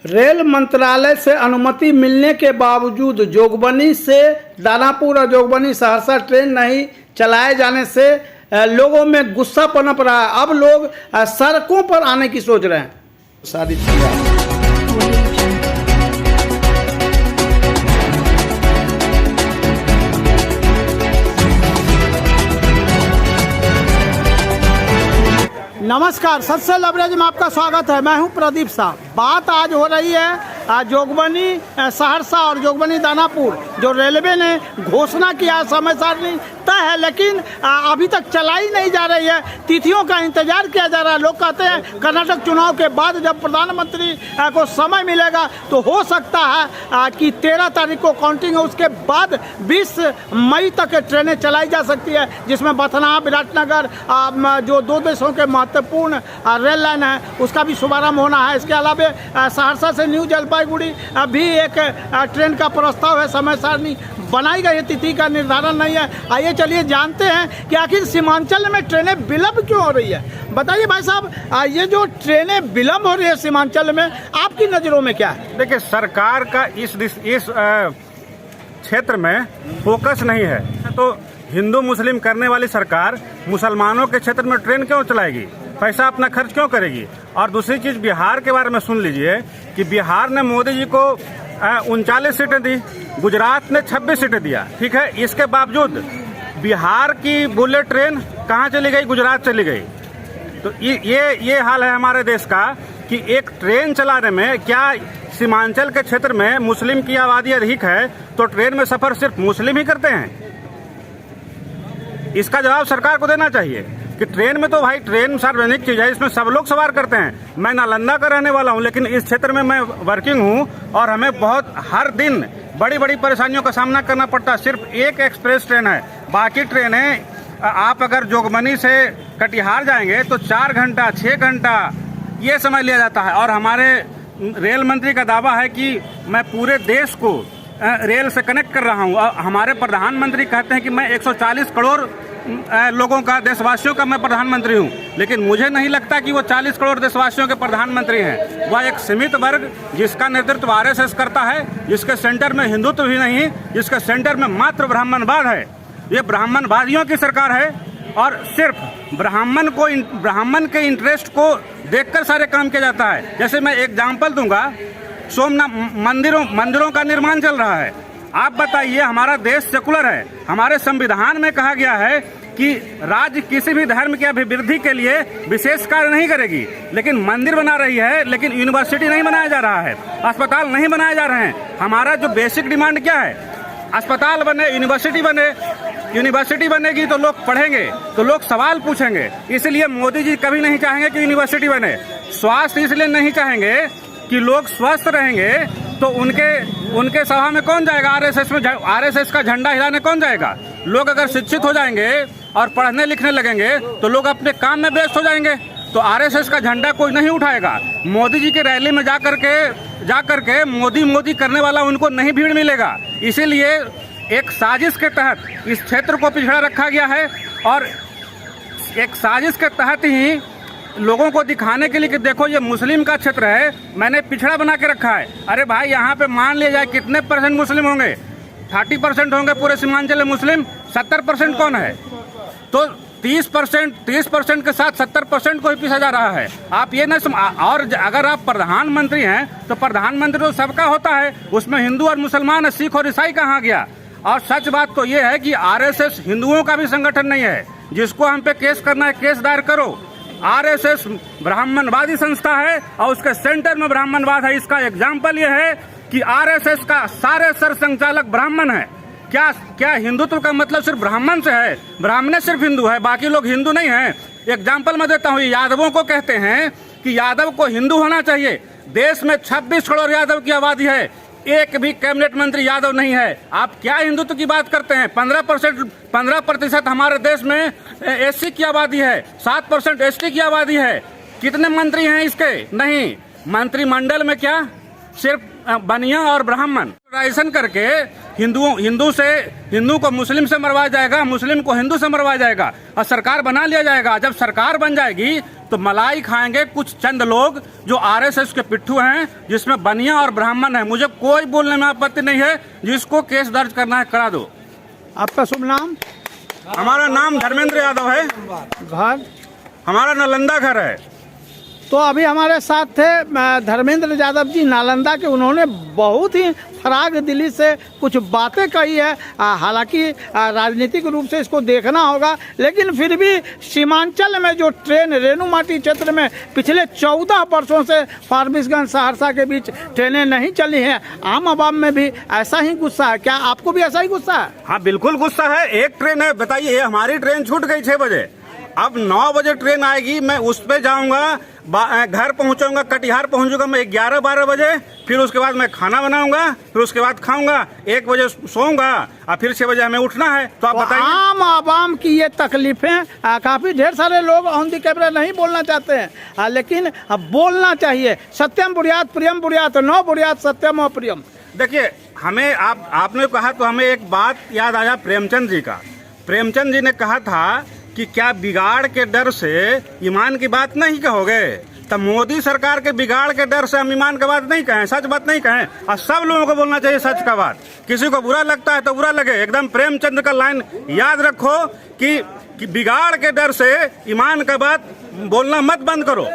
Rail मंत्रालय से अनुमति मिलने के बावजूद जोगबनी से दानापुर और जोगबनी सहरसा ट्रेन नहीं चलाए जाने से लोगों में गुस्सा पनप रहा है। अब लोग सड़कों पर आने की सोच रहे हैं। शादी नमस्कार, सत से लवरेज में आपका स्वागत है। मैं हूं प्रदीप साहब। बात आज हो रही है जोगबनी सहरसा और जोगबनी दानापुर। जो रेलवे ने घोषणा किया समय सारणी तय है, लेकिन अभी तक चलाई नहीं जा रही है। तिथियों का इंतजार किया जा रहा है। लोग कहते हैं कर्नाटक चुनाव के बाद जब प्रधानमंत्री को समय मिलेगा तो हो सकता है कि 13 तारीख को काउंटिंग है, उसके बाद 20 मई तक ट्रेनें चलाई जा सकती है, जिसमें बथना विराटनगर जो दो देशों के महत्वपूर्ण रेल लाइन है उसका भी शुभारंभ होना है। इसके अलावा सहरसा से न्यू जलपाईगुड़ी भी एक ट्रेन का प्रस्ताव है। समय सारणी बनाई गई, तिथि का निर्धारण नहीं है। आइए चलिए जानते हैं कि आखिर सीमांचल में ट्रेनें विलंब क्यों हो रही है। बताइए भाई साहब, ये जो ट्रेनें विलंब हो रही है सीमांचल में, आपकी नज़रों में क्या है? देखिए, सरकार का इस क्षेत्र में फोकस नहीं है। तो हिंदू मुस्लिम करने वाली सरकार मुसलमानों के क्षेत्र में ट्रेन क्यों चलाएगी, पैसा अपना खर्च क्यों करेगी। और दूसरी चीज, बिहार के बारे में सुन लीजिए कि बिहार ने मोदी जी को 39 सीटें दी, गुजरात ने 26 सीटें दिया। ठीक है, इसके बावजूद बिहार की बुलेट ट्रेन कहाँ चली गई? गुजरात चली गई। तो ये हाल है हमारे देश का कि एक ट्रेन चलाने में, क्या सीमांचल के क्षेत्र में मुस्लिम की आबादी अधिक है तो ट्रेन में सफर सिर्फ मुस्लिम ही करते हैं? इसका जवाब सरकार को देना चाहिए कि ट्रेन में तो भाई ट्रेन सार्वजनिक चीज है, इसमें सब लोग सवार करते हैं। मैं नालंदा का रहने वाला हूं, लेकिन इस क्षेत्र में मैं वर्किंग हूं और हमें बहुत हर दिन बड़ी बड़ी परेशानियों का सामना करना पड़ता है। सिर्फ एक एक्सप्रेस ट्रेन है, बाकी ट्रेनें आप अगर जोगबनी से कटिहार जाएंगे तो 4 घंटा 6 घंटा ये समय लिया जाता है। और हमारे रेल मंत्री का दावा है कि मैं पूरे देश को रेल से कनेक्ट कर रहा हूं। हमारे प्रधानमंत्री कहते हैं कि मैं 140 करोड़ लोगों का, देशवासियों का मैं प्रधानमंत्री हूं, लेकिन मुझे नहीं लगता कि वो 40 करोड़ देशवासियों के प्रधानमंत्री हैं। वह एक सीमित वर्ग जिसका नेतृत्व आरएसएस करता है, जिसके सेंटर में हिंदुत्व भी नहीं, जिसके सेंटर में मात्र ब्राह्मणवाद है। ये ब्राह्मणवादियों की सरकार है और सिर्फ ब्राह्मण के इंटरेस्ट को देखकर सारे काम किया जाता है। जैसे मैं एग्जाम्पल दूंगा, सोमनाथ मंदिरों का निर्माण चल रहा है। आप बताइए, हमारा देश सेकुलर है, हमारे संविधान में कहा गया है कि राज्य किसी भी धर्म की अभिवृद्धि के लिए विशेष कार्य नहीं करेगी, लेकिन मंदिर बना रही है, लेकिन यूनिवर्सिटी नहीं बनाया जा रहा है, अस्पताल नहीं बनाए जा रहे हैं। हमारा जो बेसिक डिमांड क्या है? अस्पताल बने, यूनिवर्सिटी बने। यूनिवर्सिटी बनेगी तो लोग पढ़ेंगे, तो लोग सवाल पूछेंगे। इसलिए मोदी जी कभी नहीं चाहेंगे कि यूनिवर्सिटी बने। स्वास्थ्य इसलिए नहीं चाहेंगे कि लोग स्वस्थ रहेंगे, तो उनके सभा में कौन जाएगा? आरएसएस का झंडा हिलाने कौन जाएगा? लोग अगर शिक्षित हो जाएंगे और पढ़ने लिखने लगेंगे तो लोग अपने काम में व्यस्त हो जाएंगे, तो आरएसएस का झंडा कोई नहीं उठाएगा। मोदी जी की रैली में जाकर के मोदी करने वाला उनको नहीं भीड़ मिलेगा। इसीलिए एक साजिश के तहत इस क्षेत्र को पिछड़ा रखा गया है और एक साजिश के तहत ही लोगों को दिखाने के लिए कि देखो ये मुस्लिम का क्षेत्र है, मैंने पिछड़ा बना के रखा है। अरे भाई, यहाँ पे मान लिया जाए कितने % मुस्लिम होंगे? 30% होंगे पूरे सीमांचल में मुस्लिम। 70% कौन है? तो 30% के साथ 70% को ही पीछा जा रहा है। आप ये न और अगर आप प्रधानमंत्री हैं तो प्रधानमंत्री तो सबका होता है, उसमें हिंदू और मुसलमान है, सिख और ईसाई कहाँ गया? और सच बात तो ये है कि आरएसएस हिंदुओं का भी संगठन नहीं है। जिसको हम पे केस करना है, केस दायर करो। आरएसएस ब्राह्मणवादी संस्था है और उसके सेंटर में ब्राह्मणवाद है। इसका एग्जाम्पल ये है कि आरएसएस का सारे सरसंघचालक ब्राह्मण है। क्या हिंदुत्व का मतलब सिर्फ ब्राह्मण से है? ब्राह्मण सिर्फ हिंदू है, बाकी लोग हिंदू नहीं है। एग्जाम्पल मैं देता हूँ, यादवों को कहते हैं कि यादव को हिंदू होना चाहिए। देश में 26 करोड़ यादव की आबादी है, एक भी कैबिनेट मंत्री यादव नहीं है। आप क्या हिंदुत्व की बात करते हैं? 15% हमारे देश में एससी की आबादी है, 7% एसटी की आबादी है। कितने मंत्री हैं इसके? नहीं। मंत्रिमंडल में क्या सिर्फ बनिया और ब्राह्मण राइसन करके हिंदू को मुस्लिम से मरवाया जाएगा, मुस्लिम को हिंदू से मरवाया जाएगा और सरकार बना लिया जाएगा। जब सरकार बन जाएगी तो मलाई खाएंगे कुछ चंद लोग जो आरएसएस के पिट्ठू हैं, जिसमें बनिया और ब्राह्मण है। मुझे कोई बोलने में आपत्ति नहीं है, जिसको केस दर्ज करना है करा दो। आपका शुभ नाम? हमारा नाम धर्मेंद्र यादव है। घर? हमारा नालंदा घर है। तो अभी हमारे साथ थे धर्मेंद्र यादव जी नालंदा के। उन्होंने बहुत ही फराग दिली से कुछ बातें कही है। हालांकि राजनीतिक रूप से इसको देखना होगा, लेकिन फिर भी सीमांचल में जो ट्रेन रेणुमाटी क्षेत्र में पिछले 14 वर्षों से फारबिसगंज सहरसा के बीच ट्रेनें नहीं चली हैं, आम आवाम में भी ऐसा ही गुस्सा है। क्या आपको भी ऐसा ही गुस्सा है? हाँ बिल्कुल गुस्सा है। एक ट्रेन है, बताइए, हमारी ट्रेन छूट गई 6 बजे, अब 9 बजे ट्रेन आएगी, मैं उस पे जाऊंगा, घर पहुंचूंगा, कटिहार पहुंचूंगा मैं 11-12 बजे, फिर उसके बाद मैं खाना बनाऊंगा, फिर उसके बाद खाऊंगा, 1 बजे सोऊंगा और फिर 6 बजे हमें उठना है। तो आप बताइए। आम आवाम की ये तकलीफें काफी ढेर सारे लोग ऑन दी कैमरा नहीं बोलना चाहते हैं, लेकिन अब बोलना चाहिए। सत्यम बुर्यात प्रियम बुर्यात न बुर्यात सत्यम अप्रियम। देखिए, हमें आपने कहा तो हमें एक बात याद आया प्रेमचंद जी का। प्रेमचंद जी ने कहा था कि क्या बिगाड़ के डर से ईमान की बात नहीं कहोगे? तब मोदी सरकार के बिगाड़ के डर से हम ईमान की बात नहीं कहें, सच बात नहीं कहें। और सब लोगों को बोलना चाहिए सच का बात। किसी को बुरा लगता है तो बुरा लगे, एकदम प्रेमचंद का लाइन याद रखो कि बिगाड़ के डर से ईमान का बात बोलना मत बंद करो।